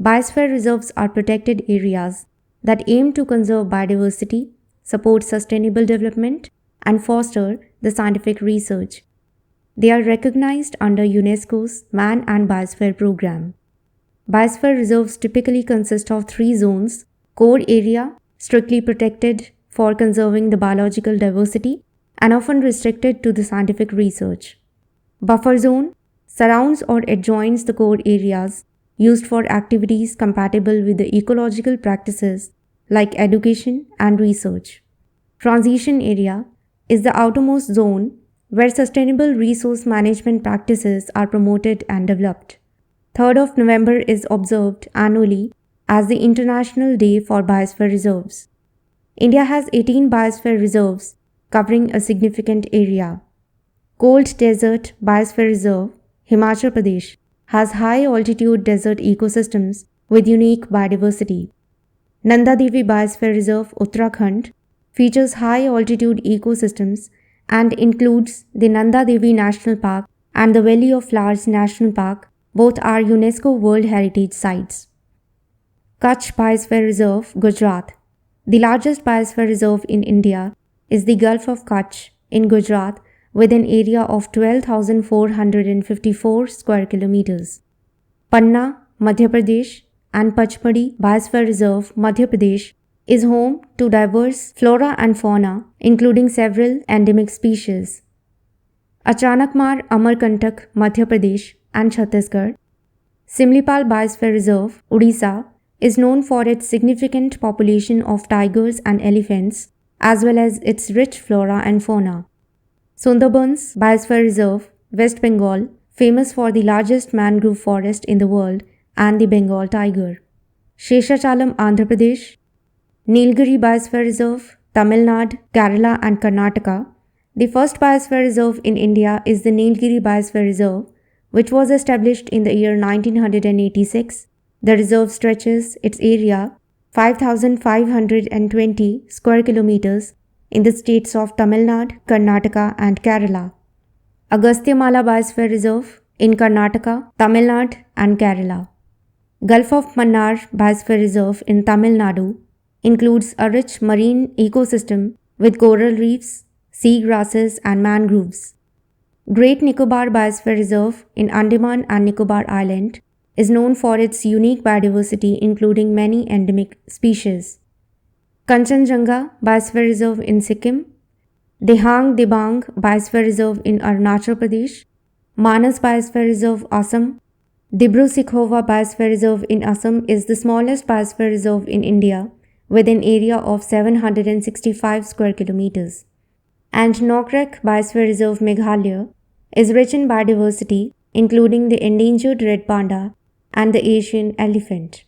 Biosphere reserves are protected areas that aim to conserve biodiversity, support sustainable development, and foster the scientific research. They are recognized under UNESCO's Man and Biosphere program. Biosphere reserves typically consist of three zones: core area, strictly protected for conserving the biological diversity and often restricted to the scientific research. Buffer zone surrounds or adjoins the core areas, used for activities compatible with the ecological practices like education and research. Transition area is the outermost zone where sustainable resource management practices are promoted and developed. 3rd of November is observed annually as the International Day for Biosphere Reserves. India has 18 biosphere reserves covering a significant area. Cold Desert Biosphere Reserve, Himachal Pradesh, has high-altitude desert ecosystems with unique biodiversity. Nanda Devi Biosphere Reserve, Uttarakhand, features high-altitude ecosystems and includes the Nanda Devi National Park and the Valley of Flowers National Park. Both are UNESCO World Heritage Sites. Kutch Biosphere Reserve, Gujarat. The largest biosphere reserve in India is the Gulf of Kutch in Gujarat with an area of 12,454 square kilometers. Panna, Madhya Pradesh and Pachmadi Biosphere Reserve, Madhya Pradesh is home to diverse flora and fauna, including several endemic species. Achanakmar, Amarkantak, Madhya Pradesh and Chhattisgarh. Simlipal Biosphere Reserve, Odisha, is known for its significant population of tigers and elephants, as well as its rich flora and fauna. Sundarbans Biosphere Reserve, West Bengal, famous for the largest mangrove forest in the world and the Bengal tiger. Sheshachalam, Andhra Pradesh. Nilgiri Biosphere Reserve, Tamil Nadu, Kerala and Karnataka. The first biosphere reserve in India is the Nilgiri Biosphere Reserve, which was established in the year 1986. The reserve stretches its area 5,520 square kilometers in the states of Tamil Nadu, Karnataka and Kerala. Agasthyamala Biosphere Reserve in Karnataka, Tamil Nadu and Kerala. Gulf of Mannar Biosphere Reserve in Tamil Nadu includes a rich marine ecosystem with coral reefs, sea grasses and mangroves. Great Nicobar Biosphere Reserve in Andaman and Nicobar Island is known for its unique biodiversity, including many endemic species. Kanchenjunga Biosphere Reserve in Sikkim, Dehang Dibang Biosphere Reserve in Arunachal Pradesh, Manas Biosphere Reserve, Assam. Dibru-Sikhova Biosphere Reserve in Assam is the smallest biosphere reserve in India with an area of 765 square kilometers. And Nokrek Biosphere Reserve, Meghalaya, is rich in biodiversity, including the endangered red panda and the Asian elephant.